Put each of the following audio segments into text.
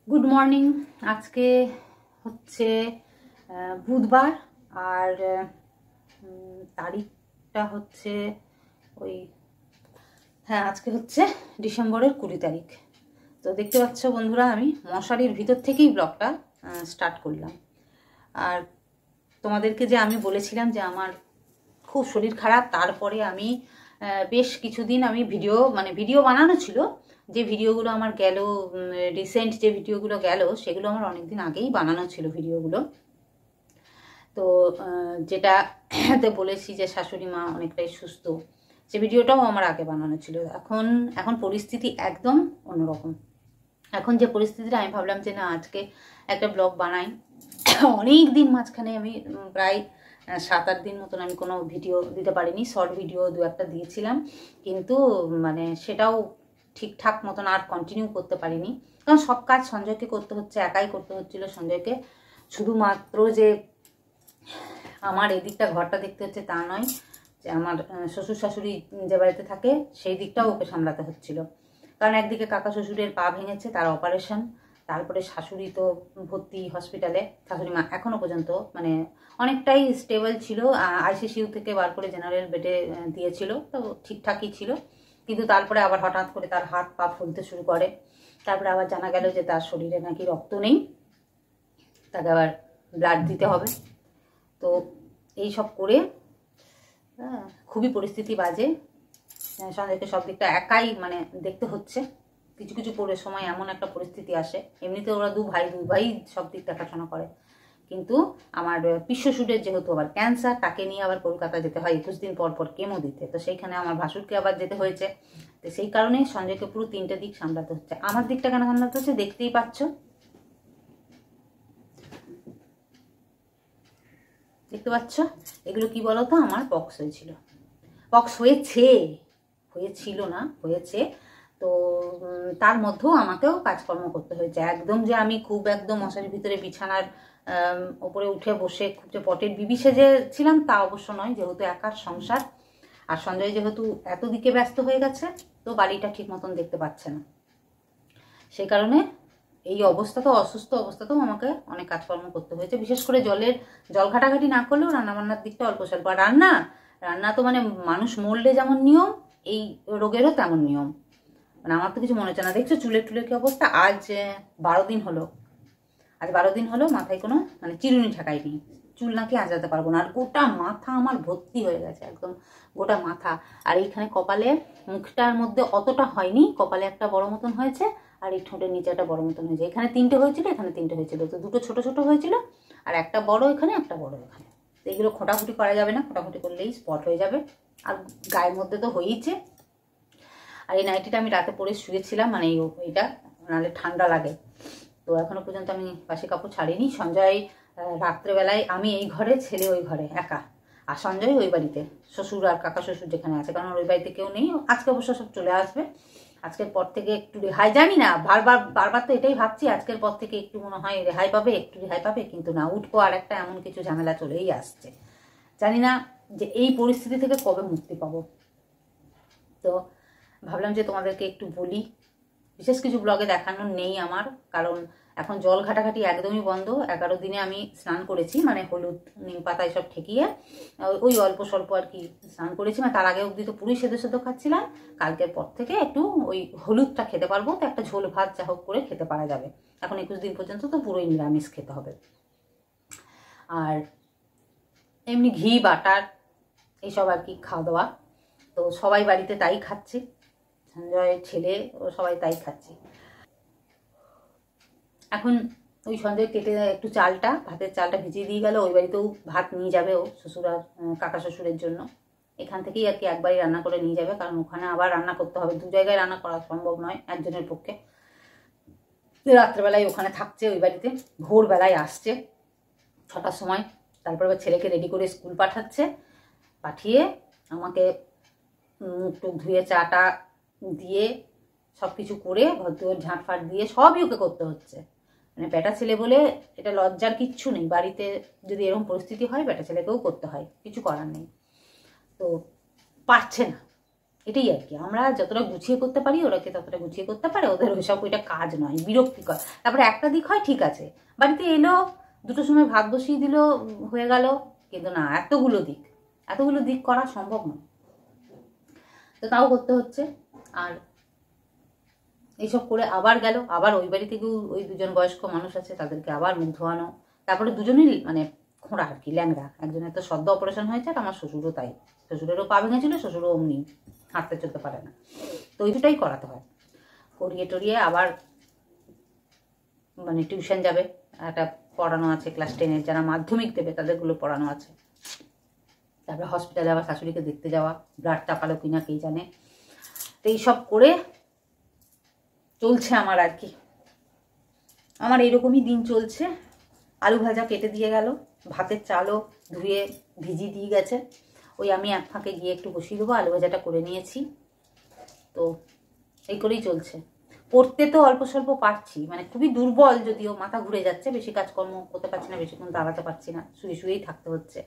Good morning. আজকে হচ্ছে বুধবার আর তারিখটা হচ্ছে ওই আজকে হচ্ছে ডিসেম্বরের 20 তারিখ। তো দেখতে পাচ্ছ বন্ধুরা, আমি মশারির ভিতর থেকেই ব্লগটা স্টার্ট করলাম। আর তোমাদেরকে যে আমি বলেছিলাম যে আমার খুব শরীর খারাপ, তারপরে আমি বেশ কিছুদিন আমি ভিডিও বানানো ছিল। যে ভিডিওগুলো আমার গেল, রিসেন্ট যে ভিডিওগুলো গেল সেগুলো আমার অনেকদিন আগেই বানানো ছিল ভিডিওগুলো। তো যেটাতে বলেছি যে শাশুড়ি মা অনেকটাই সুস্থ, সে ভিডিওটাও আমার আগে বানানো ছিল। এখন পরিস্থিতি একদম অন্যরকম। এখন যে পরিস্থিতিটা, আমি ভাবলাম যে না, আজকে একটা ব্লগ বানাই। অনেক দিন মাঝখানে আমি প্রায় 7-8 দিন মতন আমি কোনো ভিডিও দিতে পারিনি। শর্ট ভিডিও 2-1টা দিয়েছিলাম, কিন্তু সেটাও ঠিকঠাক মতন আর কন্টিনিউ করতে পারিনি, কারণ সব কাজ সঞ্জয়কে করতে হচ্ছে, একাই করতে হচ্ছিল সঞ্জয়কে। শুধুমাত্র যে আমার এদিকটা ঘরটা দেখতে হচ্ছে তা নয়, যে আমার শ্বশুর শাশুড়ি যে বাড়িতে থাকে সেই দিকটাও ওকে সামলাতে হচ্ছিল। কারণ একদিকে কাকা শ্বশুরের পা ভেঙেছে, তার অপারেশন, তারপরে শাশুড়ি তো ভর্তি হসপিটালে। শাশুড়ি মা এখনও পর্যন্ত অনেকটাই স্টেবল ছিল, আইসিসিইউ থেকে বার করে জেনারেল বেডে দিয়েছিল, তো ঠিকঠাকই ছিল। কিন্তু তারপরে আবার হঠাৎ করে তার হাত পা ফুলতে শুরু করে। তারপরে আবার জানা গেল যে তার শরীরে নাকি রক্ত নেই, তাকে আবার ব্লাড দিতে হবে। তো এই সব করে খুবই পরিস্থিতি বাজে। সঞ্জয়কে সব দিকটা একাই দেখতে হচ্ছে। কিছু কিছু সময় এমন একটা পরিস্থিতি আসে, এমনিতে ওরা দু ভাই সব দিক দেখাশোনা করে, কিন্তু আমার পিশ্বশুরের যেহেতু আবার ক্যান্সার, তাকে নিয়ে আবার কলকাতা যেতে হয় 21 দিন পর পর কেমো দিতে। তো সেইখানে আমার ভাসুরকে আবার যেতে হয়েছে। তো সেই কারণে সঞ্জয়কে পুরো 3টে দিক সামলাতে হচ্ছে। আমার দিকটা কেন সামলাতে হচ্ছে দেখতেই পাচ্ছ। দেখতে পাচ্ছ এগুলো কি বলতো, আমার পক্স হয়েছিল, পক্স হয়েছিল না, হয়েছে। তো তার মধ্যেও আমাকেও কাজকর্ম করতে হয়েছে। একদম যে আমি খুব একদম মশারির ভিতরে বিছানার ওপরে উঠে বসে খুব যে পটের বিবি সেজেছিলাম তা অবশ্য নয়, যেহেতু একার সংসার। আর সঞ্জয় যেহেতু এত দিকে ব্যস্ত হয়ে গেছে, তো বাড়িটা ঠিক মতন দেখতে পাচ্ছে না। সেই কারণে এই অবস্থাতেও, অসুস্থ অবস্থাতেও আমাকে অনেক কাজকর্ম করতে হয়েছে। বিশেষ করে জল ঘাটাঘাটি না করলেও রান্নাবান্নার দিকটা অল্প স্বল্প। আর রান্না তো মানুষ মরলে যেমন নিয়ম, এই রোগেরও তেমন নিয়ম। আমার তো কিছু মনে হচ্ছে না। দেখছো চুলের কি অবস্থা। আজ 12 দিন হলো, আজ 12 দিন হলো মাথায় কোনো চিরুনি ঠেকাইনি। চুল নাকি আঁচড়াতে পারবো না। আর গোটা মাথা আমার ভর্তি হয়ে গেছে, একদম গোটা মাথা। আর এইখানে কপালে, মুখটার মধ্যে অতটা হয়নি, কপালে একটা বড় মতন হয়েছে, আর এই ঠোঁটের নিচে একটা বড় মতন হয়েছে। এখানে 3টে হয়েছিল, এখানে 3টে হয়েছিল। তো 2টো ছোট ছোট হয়েছিল, আর একটা বড় এখানে, একটা বড় এখানে। তো এগুলো খোঁটাখুটি করা যাবে না, খোঁটাখুটি করলেই স্পট হয়ে যাবে। আর গায়ের মধ্যে তো হয়েইছে। আর এই নাইটিটা আমি রাতে পরে শুয়েছিলাম, এইটা নাহলে ঠান্ডা লাগে। তো এখনো পর্যন্ত আমি বাসি কাপড় ছাড়িনি। সঞ্জয় রাত্রেবেলায়, আমি এই ঘরে, ছেলে ওই ঘরে একা, আর সঞ্জয় ওই বাড়িতে, শ্বশুর আর কাকা শ্বশুর যেখানে আছে, কারণ ওই বাড়িতে কেউ নেই। আজকে অবশ্য সব চলে আসবে। আজকের পর থেকে একটু রেহাই, জানি না, বারবার তো এটাই ভাবছি, আজকের পর থেকে একটু মনে হয় একটু রেহাই পাবে, কিন্তু না, উঠবো আর একটা এমন কিছু ঝামেলা চলেই আসছে। জানি না যে এই পরিস্থিতি থেকে কবে মুক্তি পাবো। তো ভাবলাম যে তোমাদেরকে একটু বলি। বিশেষ কিছু ব্লগে দেখানো নেই আমার, কারণ এখন জল ঘাটাঘাটি একদমই বন্ধ। 11 দিনে আমি স্নান করেছি, হলুদ নিম পাতা এসব ঠেকিয়ে ওই অল্প স্বল্প আর কি স্নান করেছি। তার আগে অবধি তো পুরোই সেদ্ধ খাচ্ছিলাম। কালকের পর থেকে একটু ওই হলুদটা খেতে পারবো, তো একটা ঝোল ভাত যা হোক করে খেতে পারা যাবে। এখন 21 দিন পর্যন্ত তো পুরোই নিরামিষ খেতে হবে। আর এমনি ঘি বাটার এইসব আর কি খাওয়া দাওয়া, তো সবাই বাড়িতে তাই খাচ্ছে, সঞ্জয় ছেলে ও সবাই তাই খাচ্ছে। এখন ওই সঞ্জয় কেটে একটু ভাতের চালটা ভিজিয়ে দিয়ে গেল। ওই বাড়িতেও ভাত নিয়ে যাবে ও, শ্বশুর আর কাকা শ্বশুরের জন্য। এখান থেকেই আর কি একবারই রান্না করে নিয়ে যাবে, কারণ ওখানে আবার রান্না করতে হবে। 2 জায়গায় রান্না করা সম্ভব নয় একজনের পক্ষে। রাত্রেবেলায় ওখানে থাকছে ওই বাড়িতে, ভোরবেলায় আসছে 6টার সময়। তারপর আবার ছেলেকে রেডি করে স্কুল পাঠিয়ে আমাকে একটু ধুয়ে চাটা দিয়ে সব কিছু করে ঘর ঝাঁটফাট দিয়ে সবই ওকে করতে হচ্ছে। বেটা ছেলে বলে এটা লজ্জার কিচ্ছু নেই। বাড়িতে যদি এরকম পরিস্থিতি হয়, বেটা ছেলেকেও করতে হয়, কিছু করার নেই। তো পারছে না, এটাই আর কি, আমরা যতটা গুছিয়ে করতে পারি ওরাকে ততটা গুছিয়ে করতে পারে, ওদের ওইসব ওইটা কাজ নয়, বিরক্তিকর। তারপরে একটা দিক হয় ঠিক আছে, বাড়িতে এলো, দুটোর সময় ভাত বসিয়ে দিল, হয়ে গেল, কিন্তু না, এতগুলো দিক করা সম্ভব নয়, তো তাও করতে হচ্ছে। আর এইসব করে আবার গেল, আবার ওই বাড়ি থেকেও ওই দুজন বয়স্ক মানুষ আছে, তাদেরকে আবার মুখ ধোয়ানো, তারপরে দুজনেই মানে খোঁড়া আর কি, ল্যাংড়া, একজনের তো সদ্য অপারেশন হয়েছে, আর আমার শ্বশুরও তাই, শ্বশুরেরও পা ভেঙেছিল, শ্বশুরও অমনি হাঁটতে চলতে পারে না, তো ওইটাই করাতে হয়। করিয়ে টরিয়ে আবার মানে টিউশন যাবে, একটা পড়ানো আছে ক্লাস 10-এর, যারা মাধ্যমিক দেবে তাদেরগুলো পড়ানো আছে। তারপরে হসপিটালে আবার শাশুড়িকে দেখতে যাওয়া, ব্লাড চাপালো কিনা কে জানে। তো এইসব করে চলছে আমার আর কি, আমার এইরকমই দিন চলছে। আলু ভাজা কেটে দিয়ে গেল, ভাতের চালও ধুয়ে ভিজিয়ে দিয়ে গেছে, ওই আমি এক ফাঁকে গিয়ে একটু বসিয়ে দেবো, আলু ভাজাটা করে নিয়েছি। তো এই করেই চলছে। পড়তে তো অল্প স্বল্প পারছি, মানে খুবই দুর্বল, যদিও মাথা ঘুরে যাচ্ছে, বেশি কাজকর্ম করতে পারছি না, বেশিক্ষণ দাঁড়াতে পারছি না, শুয়ে শুয়েই থাকতে হচ্ছে।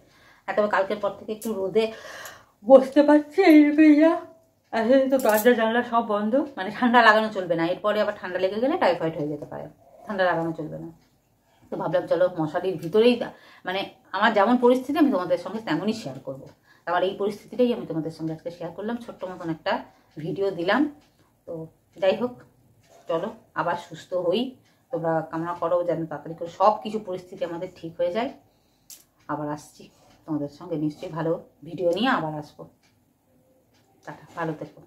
তবে কালকের পর থেকে একটু রোদে বসতে পারছি, এইরকমই যা। আসলে তো দরজা জানলা সব বন্ধ, মানে ঠান্ডা লাগানো চলবে না, এরপরে আবার ঠান্ডা লেগে গেলে টাইফয়েড হয়ে যেতে পারে, ঠান্ডা লাগানো চলবে না। তো ভাবলাম চলো মশারির ভিতরেই, মানে আমার যেমন পরিস্থিতি আমি তোমাদের সঙ্গে তেমনই শেয়ার করবো। আমার এই পরিস্থিতিটাই আমি তোমাদের সঙ্গে আজকে শেয়ার করলাম, ছোট্ট মতন একটা ভিডিও দিলাম। তো যাই হোক, চলো আবার সুস্থ হই, তোমরা কামনা করো যেন তাড়াতাড়ি করে সব কিছু পরিস্থিতি আমাদের ঠিক হয়ে যায়। আবার আসছি তোমাদের সঙ্গে, নিশ্চয়ই ভালো ভিডিও নিয়ে আবার আসবো। টাটা, ভালো থেকো।